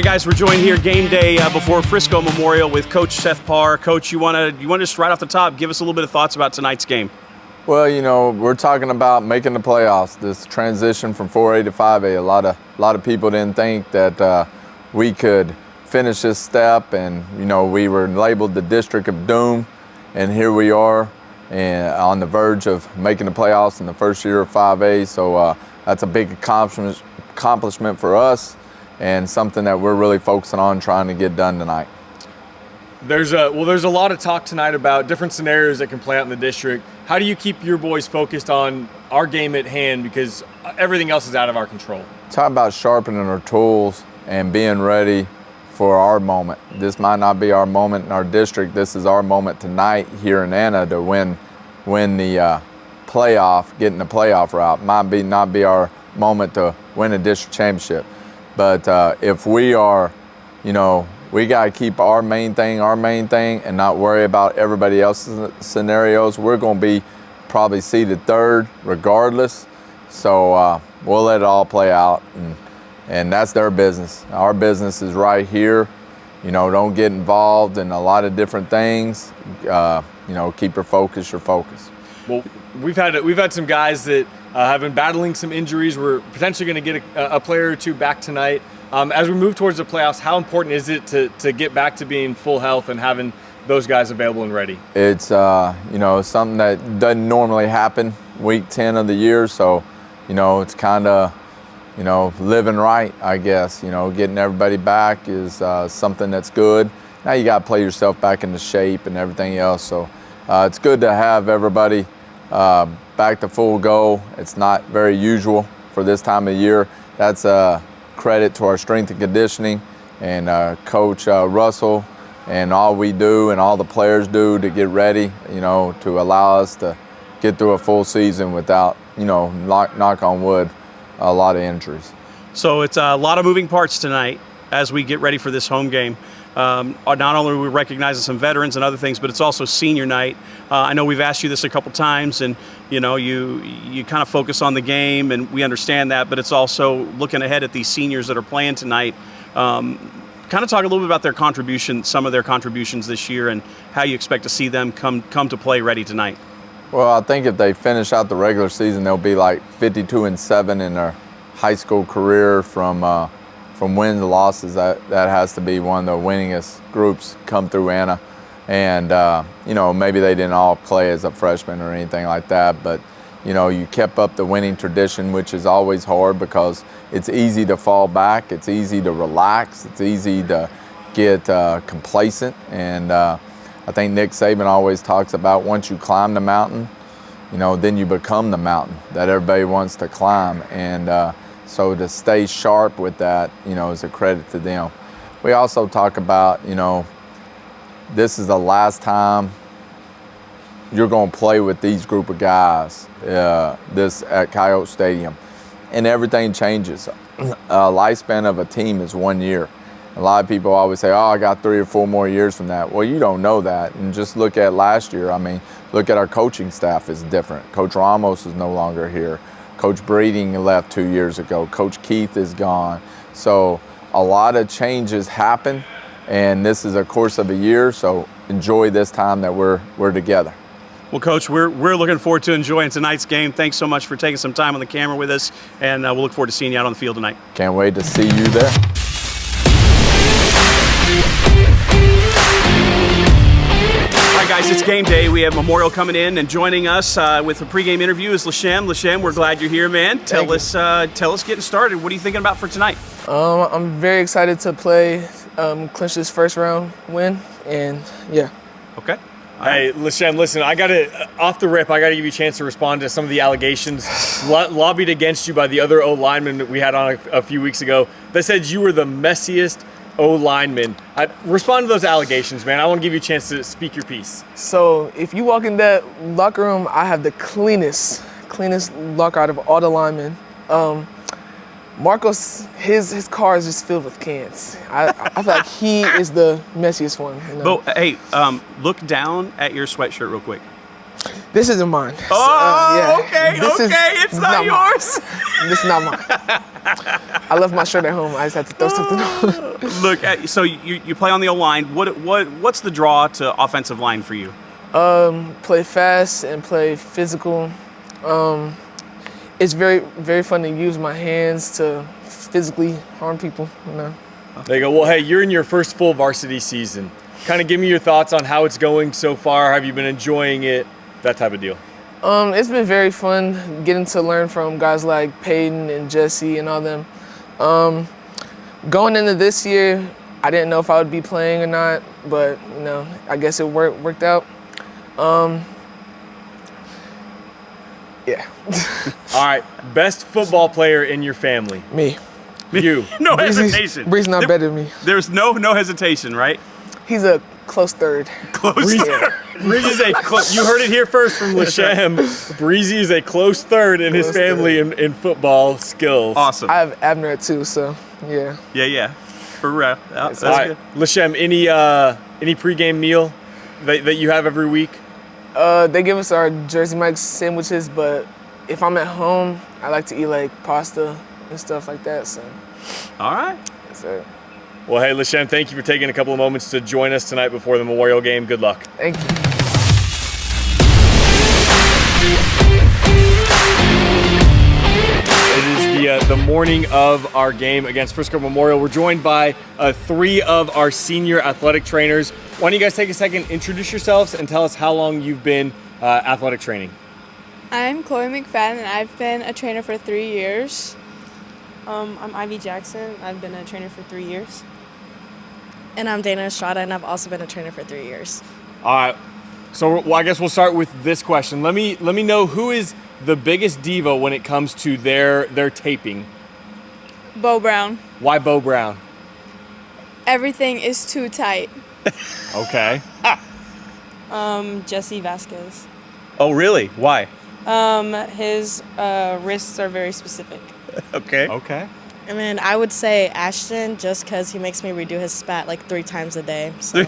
All right, guys, we're joined here game day before Frisco Memorial with Coach Seth Parr. Coach, you want to just right off the top give us a little bit of thoughts about tonight's game? Well, you know, we're talking about making the playoffs. This transition from 4A to 5A. A lot of people didn't think that we could finish this step, and you know, we were labeled the District of Doom, and here we are, and on the verge of making the playoffs in the first year of 5A. So that's a big accomplishment for us, and something that we're really focusing on trying to get done tonight. There's a lot of talk tonight about different scenarios that can play out in the district. How do you keep your boys focused on our game at hand, because everything else is out of our control? Talk about sharpening our tools and being ready for our moment. This might not be our moment in our district. This is our moment tonight here in Anna to win the playoff, getting the playoff route. Might not be our moment to win a district championship. But if we are, you know, we got to keep our main thing, and not worry about everybody else's scenarios. We're going to be probably seeded third regardless. So we'll let it all play out, and that's their business. Our business is right here. You know, don't get involved in a lot of different things. You know, keep your focus. Well, we've had some guys that have been battling some injuries. We're potentially going to get a player or two back tonight. As we move towards the playoffs, how important is it to get back to being full health and having those guys available and ready? It's you know, something that doesn't normally happen week 10 of the year. So, you know, it's kind of, you know, living right, I guess. You know, getting everybody back is something that's good. Now you got to play yourself back into shape and everything else. So it's good to have everybody back to full go. It's not very usual for this time of year. That's credit to our strength and conditioning and Coach Russell and all we do and all the players do to get ready, you know, to allow us to get through a full season without, you know, knock on wood, a lot of injuries. So it's a lot of moving parts tonight as we get ready for this home game. Not only are we recognizing some veterans and other things, but it's also senior night. I know we've asked you this a couple times, and you know, you kind of focus on the game, and we understand that, but it's also looking ahead at these seniors that are playing tonight. Kind of talk a little bit about their contribution, some of their contributions this year, and how you expect to see them come to play ready tonight. Well, I think if they finish out the regular season, they'll be like 52-7 in their high school career from wins and losses. That has to be one of the winningest groups come through Anna. And, you know, maybe they didn't all play as a freshman or anything like that, but, you know, you kept up the winning tradition, which is always hard because it's easy to fall back. It's easy to relax. It's easy to get complacent. And I think Nick Saban always talks about once you climb the mountain, you know, then you become the mountain that everybody wants to climb. And so to stay sharp with that, you know, is a credit to them. We also talk about, you know, this is the last time you're going to play with these group of guys, this at Coyote Stadium, and everything changes. Lifespan of a team is 1 year. A lot of people always say, oh, I got 3 or 4 more years from that. Well, you don't know that. And just look at last year. I mean, look at our coaching staff is different. Coach Ramos is no longer here. Coach Breeding left 2 years ago. Coach Keith is gone. So a lot of changes happen, and this is a course of a year, so enjoy this time that we're together. Well, Coach, we're looking forward to enjoying tonight's game. Thanks so much for taking some time on the camera with us, and we'll look forward to seeing you out on the field tonight. Can't wait to see you there. All right, guys, it's game day. We have Memorial coming in, and joining us with a pregame interview is Leshem. Leshem, we're glad you're here, man. Tell us getting started. What are you thinking about for tonight? I'm very excited to play, clinch this first round win, and yeah. Okay. Hey, Leshem, listen, off the rip, I got to give you a chance to respond to some of the allegations lobbied against you by the other O-lineman that we had on a few weeks ago. They said you were the messiest O-lineman. Respond to those allegations, man. I want to give you a chance to speak your piece. So if you walk in that locker room, I have the cleanest locker out of all the linemen. Marcos, his car is just filled with cans. I feel like he is the messiest one. You know? But hey, look down at your sweatshirt real quick. This isn't mine. Oh, okay, This is it's not mine. yours. This is not mine. I left my shirt at home. I just had to throw something on. Look, so you play on the O-line. What's the draw to offensive line for you? Play fast and play physical. It's very, very fun to use my hands to physically harm people, you know. There you go. Well, hey, you're in your first full varsity season. Kind of give me your thoughts on how it's going so far. Have you been enjoying it? That type of deal. It's been very fun getting to learn from guys like Peyton and Jesse and all them. Going into this year, I didn't know if I would be playing or not, but you know, I guess it worked out. Yeah. All right, best football player in your family. Me. You. No Breezy's- hesitation. Breezy's not better than me. There's no hesitation, right? He's a close third. Close. Breezy's you heard it here first from Leshem. Breezy is a close third in his Close family in football skills. Awesome. I have Abner at 2, so yeah. Yeah. For real. That's All right, good. Leshem, any pregame meal that you have every week? They give us our Jersey Mike's sandwiches, but if I'm at home, I like to eat like pasta and stuff like that. So All right. that's it. Well, hey, Leshem, thank you for taking a couple of moments to join us tonight before the Memorial game. Good luck. Thank you. It is the morning of our game against Frisco Memorial. We're joined by 3 of our senior athletic trainers. Why don't you guys take a second, introduce yourselves, and tell us how long you've been athletic training. I'm Chloe McFadden, and I've been a trainer for 3 years. I'm Ivy Jackson. I've been a trainer for 3 years. And I'm Dana Estrada, and I've also been a trainer for 3 years. All right. So I guess we'll start with this question. Let me know who is the biggest diva when it comes to their taping. Bo Brown. Why Bo Brown? Everything is too tight. Okay. Jesse Vasquez. Oh, really? Why? His wrists are very specific. Okay. Okay. And then I would say Ashton, just because he makes me redo his spat like 3 times a day. So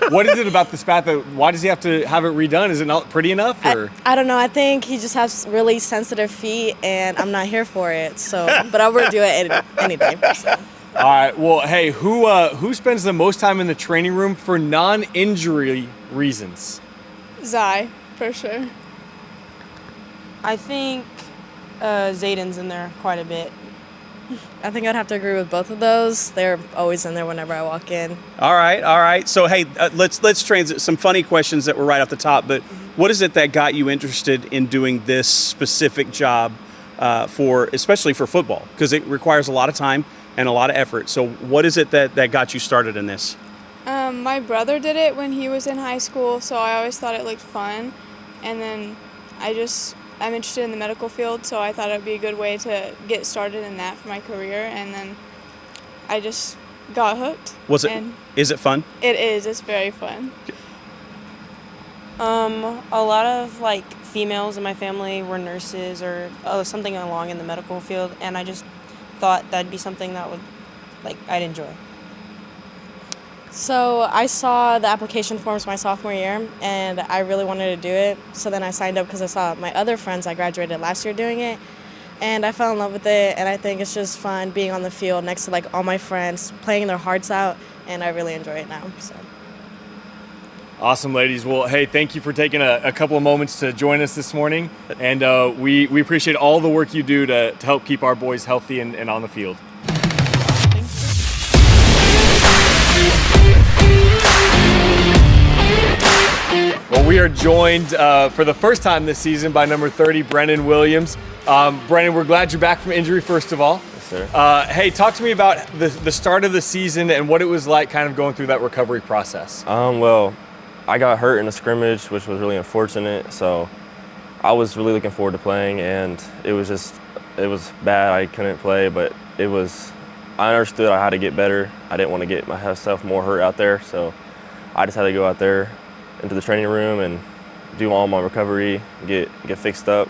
What is it about the spat why does he have to have it redone? Is it not pretty enough? Or? I don't know. I think he just has really sensitive feet, and I'm not here for it. So, but I would do it any day. So. All right. Well, hey, who spends the most time in the training room for non-injury reasons? Zai, for sure. I think Zayden's in there quite a bit. I think I'd have to agree with both of those. They're always in there whenever I walk in. All right. So hey, let's transit some funny questions that were right off the top. But what is it that got you interested in doing this specific job especially for football? Because it requires a lot of time and a lot of effort. So what is it that got you started in this? My brother did it when he was in high school, so I always thought it looked fun. And then I'm interested in the medical field, so I thought it would be a good way to get started in that for my career. And then I just got hooked. Is it fun? It is. It's very fun. A lot of females in my family were nurses or something along in the medical field, and I just thought that'd be something that would I'd enjoy. So I saw the application forms my sophomore year, and I really wanted to do it. So then I signed up because I saw my other friends I graduated last year doing it, and I fell in love with it. And I think it's just fun being on the field next to all my friends, playing their hearts out, and I really enjoy it now. So. Awesome, ladies. Well, hey, thank you for taking a couple of moments to join us this morning, and we appreciate all the work you do to help keep our boys healthy and on the field. Well, we are joined for the first time this season by number 30, Brennan Williams. Brennan, we're glad you're back from injury, first of all. Yes, sir. Hey, talk to me about the start of the season and what it was like kind of going through that recovery process. Well, I got hurt in a scrimmage, which was really unfortunate. So I was really looking forward to playing, and it was bad. I couldn't play, but I understood I had to get better. I didn't want to get myself more hurt out there. So I just had to go out there into the training room and do all my recovery, get fixed up.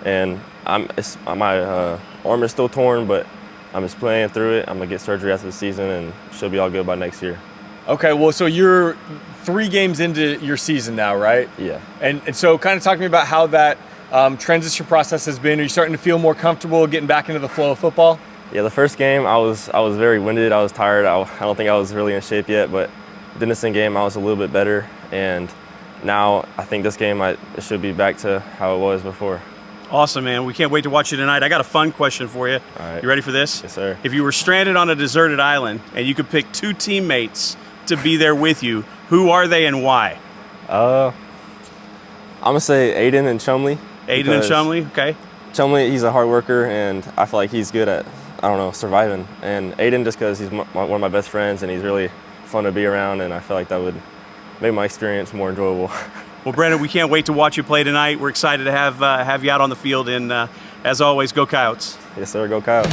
And my arm is still torn, but I'm just playing through it. I'm gonna get surgery after the season, and she'll be all good by next year. Okay, well, so you're 3 games into your season now, right? Yeah. And so kind of talk to me about how that transition process has been. Are you starting to feel more comfortable getting back into the flow of football? Yeah, the first game I was very winded. I was tired. I don't think I was really in shape yet, but Denison game I was a little bit better, and now I think this game it should be back to how it was before. Awesome, man. We can't wait to watch you tonight. I got a fun question for you. All right. You ready for this? Yes, sir. If you were stranded on a deserted island and you could pick 2 teammates to be there with you, who are they and why? I'm gonna say Aiden and Chumley. Aiden and Chumley, okay. Chumley, he's a hard worker, and I feel like he's good at, surviving. And Aiden, just because he's one of my best friends, and he's really fun to be around, and I feel like that would make my experience more enjoyable. Well, Brennan, we can't wait to watch you play tonight. We're excited to have you out on the field, and as always, go Coyotes. Yes, sir. Go Coyotes.